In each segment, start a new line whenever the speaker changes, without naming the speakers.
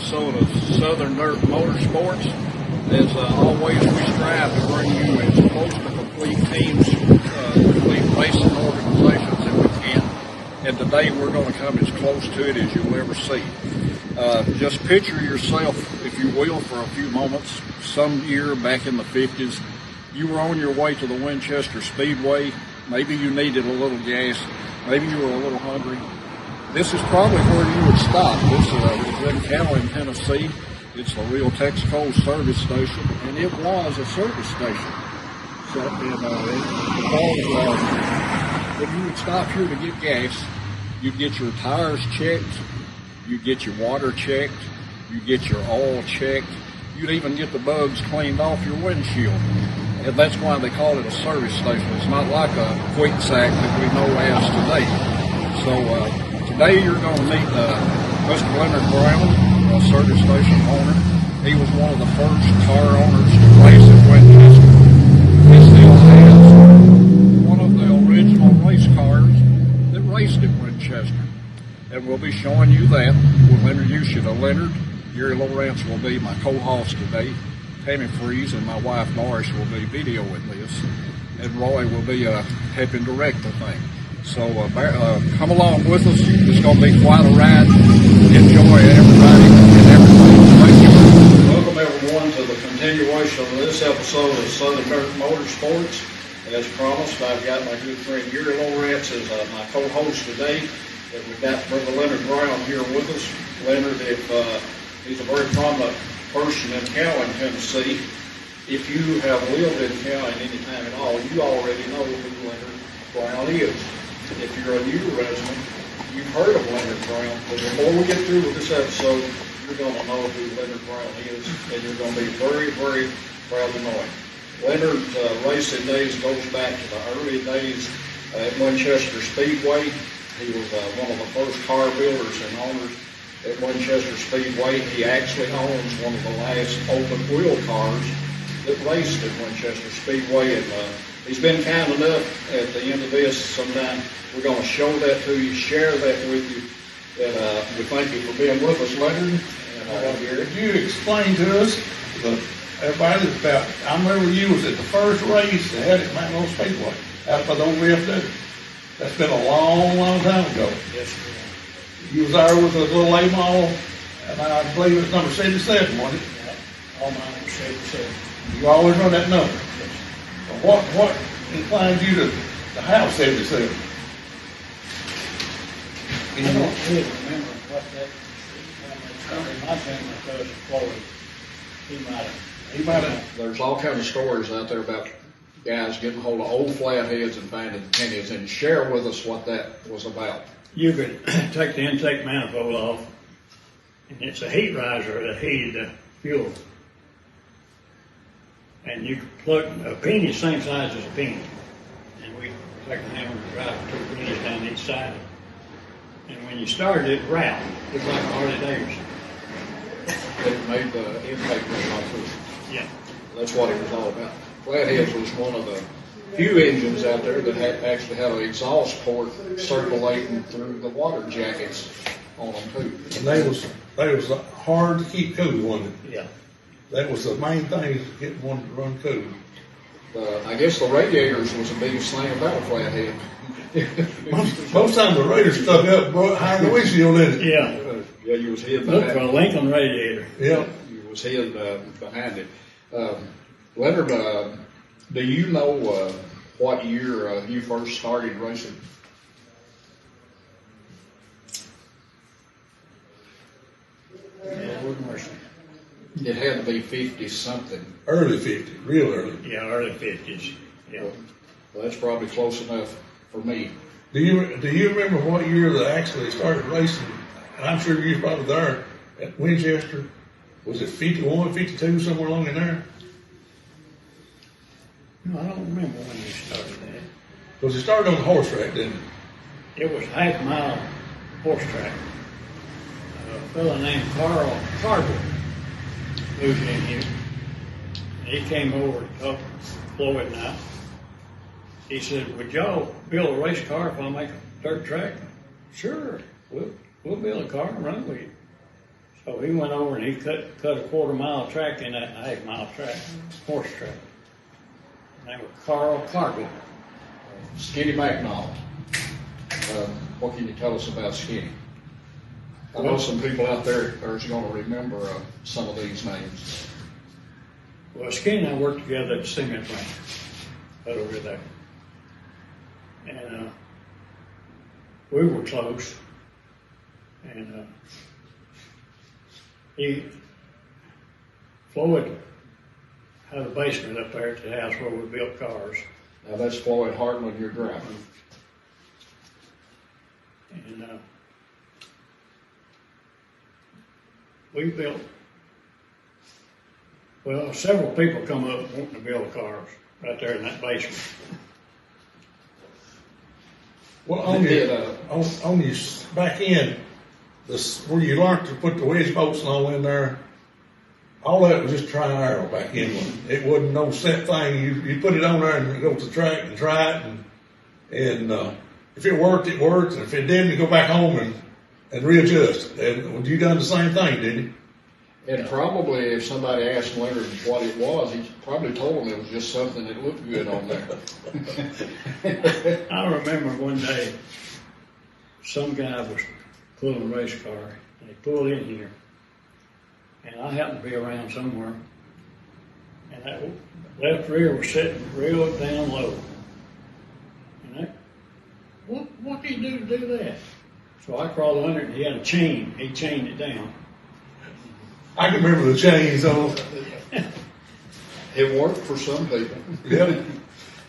episode of Southern Dirt Motorsports. As always, we strive to bring you as close to complete teams, complete racing organizations that we can. And today we're going to come as close to it as you'll ever see. Just picture yourself, if you will, for a few moments. Some year back in the 50s, you were on your way to the Winchester Speedway. Maybe you needed a little gas. Maybe you were a little hungry. This is probably where you would stop. This is in Callan, Tennessee. It's the real Texaco service station, and it was a service station. So, if you would stop here to get gas, you'd get your tires checked, you'd get your water checked, you'd get your oil checked, you'd even get the bugs cleaned off your windshield. And that's why they call it a service station. It's not like a quick sack that we know as today. So today you're going to meet Mr. Leonard Brown, a service station owner. He was one of the first car owners to race at Winchester. He still has one of the original race cars that raced at Winchester. And we'll be showing you that. We'll introduce you to Leonard. Gary Lorance will be my co-host today. Tammy Freeze and my wife Doris will be videoing this, and Roy will be helping direct the thing. So come along with us. It's going to be quite a ride. Enjoy it, everybody, and everything. Thank you. Welcome everyone to the continuation of this episode of Southern Dirt Motorsports. As promised, I've got my good friend Gary Lorance as my co-host today. And we've got Brother Leonard Brown here with us. Leonard, he's a very prominent person in Callan, Tennessee. If you have lived in Callan any time at all, you already know who Leonard Brown is. If you're a new resident, you've heard of Leonard Brown. But before we get through with this episode, you're going to know who Leonard Brown is, and you're going to be very, very proud to know him. Leonard's racing days goes back to the early days at Winchester Speedway. He was one of the first car builders and owners at Winchester Speedway. He actually owns one of the last open wheel cars that raced at Winchester Speedway, and he's been kind enough at the end of this sometime. We're going to show that to you, share that with you, and we thank you for being with us, Leonard. And Gary,
could you explain to us, everybody, about, I remember you was at the first race they had at Mountain Speedway, out by the old VFW. That's been a long, long time ago.
Yes, sir.
You was there with a little A model, and I believe it's number 77, wasn't it?
Yeah, all mine was 77.
You always run that number. What inclined you to have 77?
I don't really remember what that started my family cousin Floyd. He might have. There's all kinds of stories out there about guys getting hold of old flatheads and finding pennies, and share with us what that was about.
You could take the intake manifold off, and it's a heat riser that heated the fuel. And you could plug a penny, same size as a penny. And we take the hammer and drive 2 pennies down each side. And when you started, it rattled, just like a Harley Davidson.
It made the intake manifold.
Yeah.
That's what it was all about. Flatheads was one of the few engines out there that actually had an exhaust port circulating through the water jackets on them too.
And they was hard to keep cool, wasn't it?
Yeah.
That was the main thing, is getting one to run cool.
I guess the radiators was the biggest thing about a flathead.
Most times the radiator stuck up higher than the windshield, didn't it?
Yeah.
Yeah, you was hid
Look for
behind
a Lincoln radiator.
Yeah.
You was hid behind it. Leonard, do you know what year you first started racing?
Yeah, wouldn't worse.
It had to be 50-something.
Early 50s, real early.
Yeah, early 50s. Yeah.
Well, that's probably close enough for me.
Do you remember what year they actually started racing? I'm sure you was probably there at Winchester. Was it 51, 52, somewhere along in there?
No, I don't remember when we started that.
Because it started on the horse track, didn't it?
It was half-mile horse track. A fellow named Carl Carter moved in here. And he came over to talk to Floyd and I. He said, would y'all build a race car if I make a dirt track? Sure, we'll build a car and run with you. So he went over and he cut a quarter-mile track in that half-mile track, horse track. His name was Carl Cargill.
Skinny McNaught. What can you tell us about Skinny? I know some people out there are going to remember some of these names.
Well, Skinny and I worked together at the cement plant right over there. And we were close. And Floyd had a basement up there at the house where we built cars.
Now that's Floyd Hartman, your driver.
And we built, well, several people come up wanting to build cars right there in that basement.
Well, on your back end, where you learned to put the wedge bolts and all in there, all that was just try and error back in. It wasn't no set thing. You put it on there and go to the track and try it, and if it worked, it worked, and if it didn't, you go back home and readjust. And you done the same thing, didn't you?
And probably if somebody asked Leonard what it was, he probably told them it was just something that looked good on there.
I remember one day, some guy was pulling a race car, and he pulled in here, and I happened to be around somewhere, and that left rear was sitting real down low. And what did he do to do that? So I crawled under it, and he had a chain. He chained it down.
I can remember the chains on.
It worked for some people.
Yep.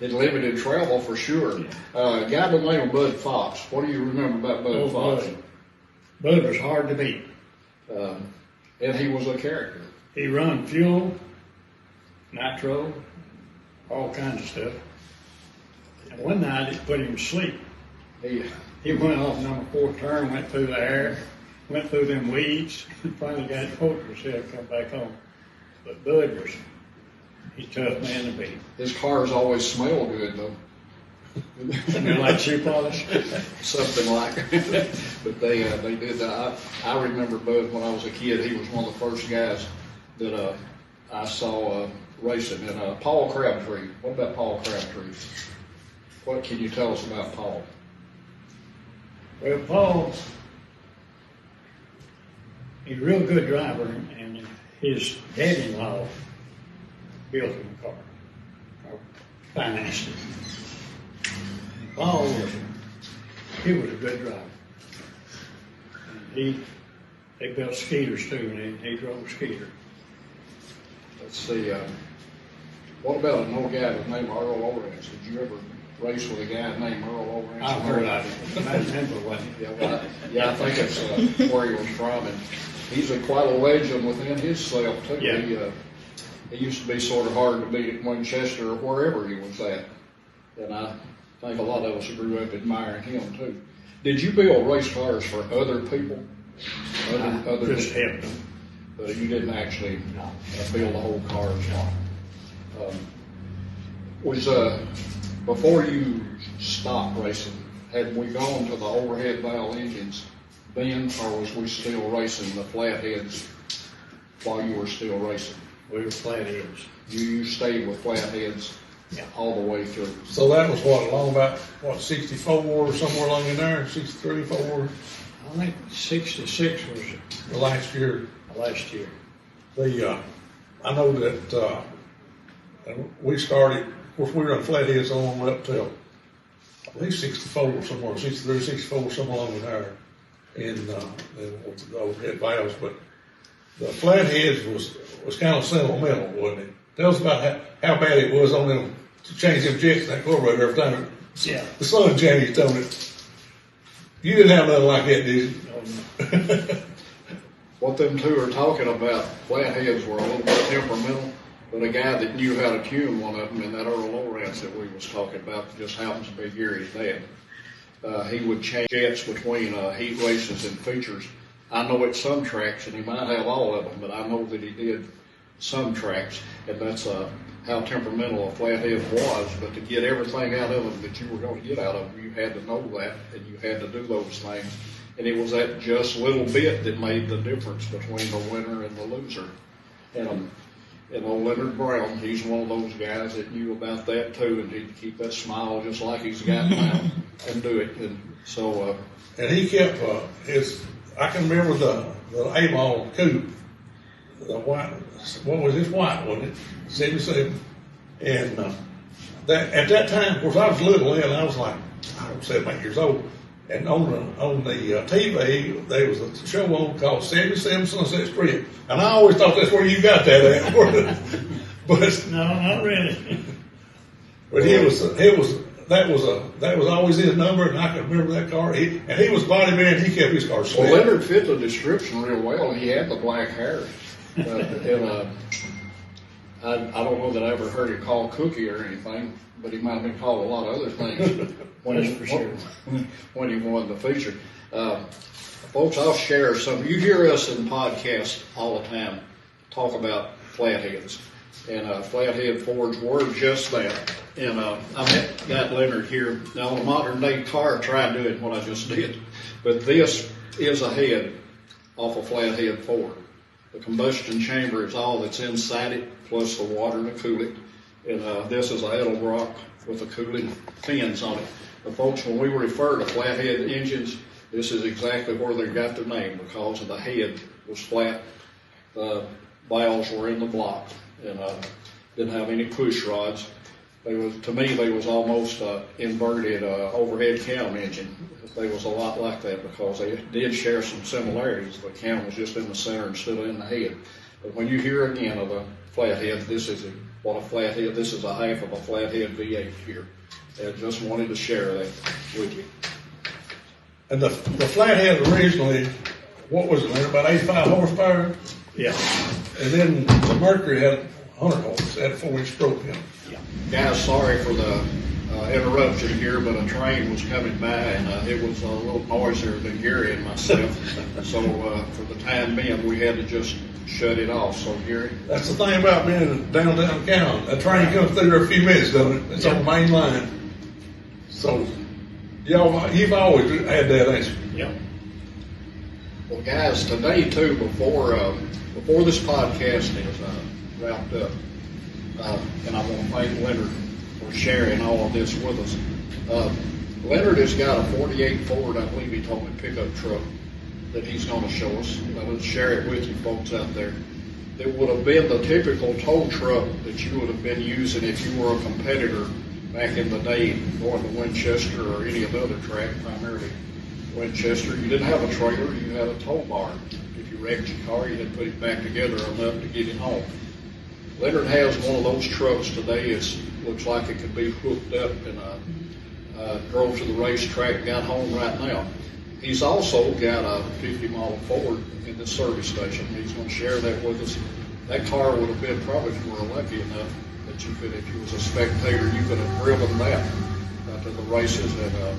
It limited travel for sure. A guy by the name of Bud Fox. What do you remember about Bud Fox?
Bud was hard to beat.
And he was a character.
He run fuel, nitro, all kinds of stuff. And one night it put him to sleep. He went off number 4 turn, went through the air, went through them weeds, and finally got hold of himself and come back home. But Bud was, he's a tough man to beat.
His cars always smell good though.
Smell like shoe polish?
Something like it. But they did that. I remember Bud when I was a kid. He was one of the first guys that I saw racing. And Paul Crabtree. What about Paul Crabtree? What can you tell us about Paul?
Well, Paul, he's a real good driver, and his dad-in-law built him a car, or financed it. Paul he was a good driver. And they built skeeters too, and he drove a skeeter.
Let's see. What about an old guy with the name Earl Lorance? Did you ever race with a guy named Earl Lorance?
I've heard of it. I remember what.
Yeah, I think it's where he was from, and he's quite a legend within himself too.
Yeah.
He used to be sort of hard to beat at Winchester or wherever he was at, and I think a lot of us grew up admiring him too. Did you build race cars for other people? Other
Just helped them.
But you didn't actually build the whole cars. Before you stopped racing, had we gone to the overhead valve engines then, or was we still racing the flatheads while you were still racing?
We were flatheads.
You stayed with flatheads all the way through.
So that was along about 64 or somewhere along in there, 63, 4.
I think 66 was
The last year.
last year.
I know that we started. Of course, we were on flatheads all the way up till at least 64 or somewhere, 63, 64, somewhere along in there, in the overhead valves. But the flatheads was kind of sentimental, wasn't it? Tell us about how bad it was on them to change them jets in that carburetor every time.
Yeah.
The sun changed on it. You didn't have nothing like that, did you?
No.
What them two are talking about, flatheads were a little bit temperamental, but a guy that knew how to tune one of them, in that Earl Lorance that we was talking about, just happens to be Gary's dad. He would change jets between heat races and features. I know at some tracks, and he might have all of them, but I know that he did some tracks, and that's how temperamental a flathead was. But to get everything out of them that you were going to get out of them, you had to know that, and you had to do those things. And it was that just little bit that made the difference between the winner and the loser. And old Leonard Brown, he's one of those guys that knew about that too, and he'd keep that smile just like he's got now and do it. And so,
and he kept I can remember the A-Mall coupe, the white, what was this white, wasn't it? 77. And that at that time, of course, I was little then, I was like, I don't know, 7, 8 years old. And on the TV, there was a show on called 77 Sunset Strip. And I always thought that's where you got that at. But
No, not really.
But that was always his number, and I can remember that car. He was body man. He kept his car slick.
Well, Leonard fit the description real well. He had the black hair, and I don't know that I ever heard him called Cookie or anything, but he might have been called a lot of other things when he won the feature. Folks, I'll share some. You hear us in podcasts all the time talk about flatheads, and flathead Fords were just that. And I got Leonard here. Now, on a modern day car, try doing what I just did, but this is a head off a flathead Ford. The combustion chamber is all that's inside it, plus the water to cool it. And this is a Edelbrock with the cooling fins on it. But folks, when we refer to flathead engines, this is exactly where they got their name, because of the head was flat. The valves were in the block, and didn't have any push rods. To me, they was almost inverted overhead cam engine. They was a lot like that because they did share some similarities. The cam was just in the center instead of in the head. But when you hear again of a flathead, this is what a flathead. This is a half of a flathead V8 here. And just wanted to share that with you.
And the flathead originally, what was it, about 85 horsepower?
Yeah.
And then the Mercury had 100 horse, had a 4-inch stroke in it.
Yeah.
Guys, sorry for the interruption here, but a train was coming by, and it was a little noisier than Gary and myself. So for the time being, we had to just shut it off. So Gary?
That's the thing about being in downtown Canton. A train comes through there a few minutes, doesn't it? It's on the main line. So you've always had that, ain't you?
Yep.
Well, guys, today too, before this podcast is wrapped up, and I want to thank Leonard for sharing all of this with us. Leonard has got a 48 Ford, I believe he told me, pickup truck that he's going to show us. I will share it with you folks out there. It would have been the typical tow truck that you would have been using if you were a competitor back in the day, going to Winchester or any of the other track, primarily Winchester. You didn't have a trailer, you had a tow bar. If you wrecked your car, you had to put it back together enough to get it home. Leonard has one of those trucks today. It looks like it could be hooked up, and drove to the racetrack, got home right now. He's also got a 50-model Ford in the service station. He's going to share that with us. That car would have been, probably if you were lucky enough, that you could, if you was a spectator, you could have driven that to the races, and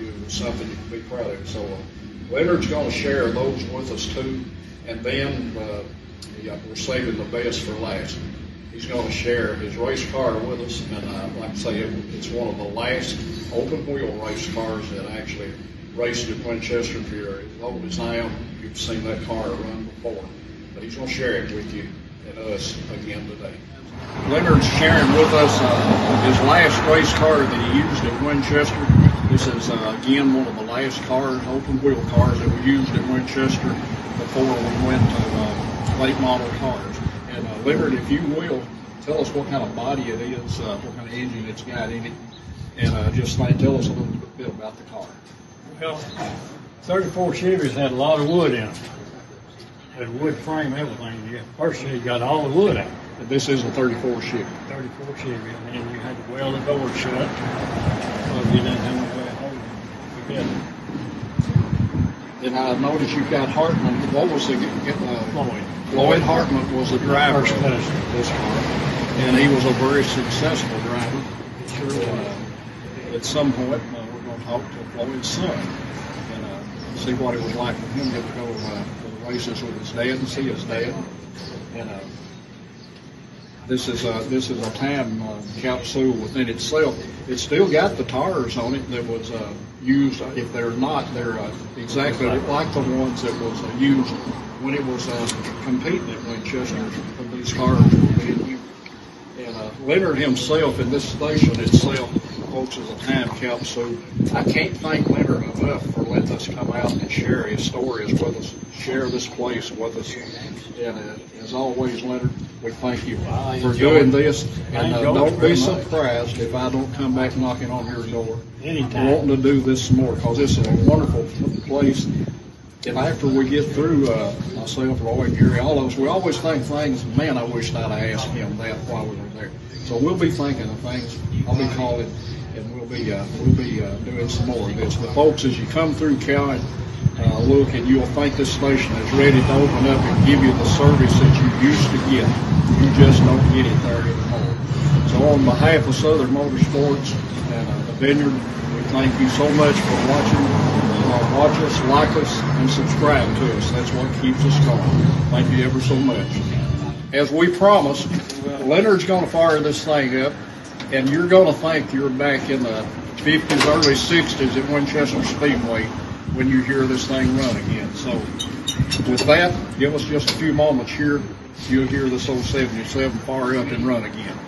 it was something you could be proud of. So Leonard's going to share those with us too, and then we're saving the best for last. He's going to share his race car with us, and like I say, it's one of the last open-wheel race cars that actually raced at Winchester. If you're as old as I am, you've seen that car run before. But he's going to share it with you and us again today. Leonard's sharing with us his last race car that he used at Winchester. This is, again, one of the last cars, open-wheel cars that we used at Winchester before we went to late model cars. And Leonard, if you will, tell us what kind of body it is, what kind of engine it's got in it, and just tell us a little bit about the car.
Well, 34 Chevys had a lot of wood in them. Had wood frame, everything. Yeah. First, you got all the wood out.
And this is a 34 Chevy.
34 Chevy, and then you had to weld the door shut, so you didn't have no way of holding it together.
And I noticed you've got Hartman. What was the
Floyd?
Floyd Hartman was the driver of
First class.
this car, and he was a very successful driver. At some point, we're going to talk to Floyd's son and see what it was like for him to go to the races with his dad and see his dad. And This is a time capsule within itself. It's still got the tires on it that was used. If they're not, they're exactly like the ones that was used when it was competing at Winchester. When these cars were being used. And Leonard himself, in this station itself, folks, is a time capsule. I can't thank Leonard enough for letting us come out and share his stories with us, share this place with us. And as always, Leonard, we thank you for doing this. And don't be surprised if I don't come back knocking on your door.
Anytime.
Wanting to do this some more, because this is a wonderful place. And after we get through, myself, Roy, Gary, all of us, we always think things, man, I wish I'd have asked him that while we were there. So we'll be thinking of things. I'll be calling, and we'll be doing some more of this. But folks, as you come through County, look, and you'll think this station is ready to open up and give you the service that you used to get. You just don't get it there anymore. So on behalf of Southern Motorsports and the Vineyard, we thank you so much for watching. Watch us, like us, and subscribe to us. That's what keeps us going. Thank you ever so much. As we promised, Leonard's going to fire this thing up, and you're going to think you're back in the 50s, early 60s at Winchester Speedway when you hear this thing run again. So with that, give us just a few moments here. You'll hear this old 77 fire up and run again.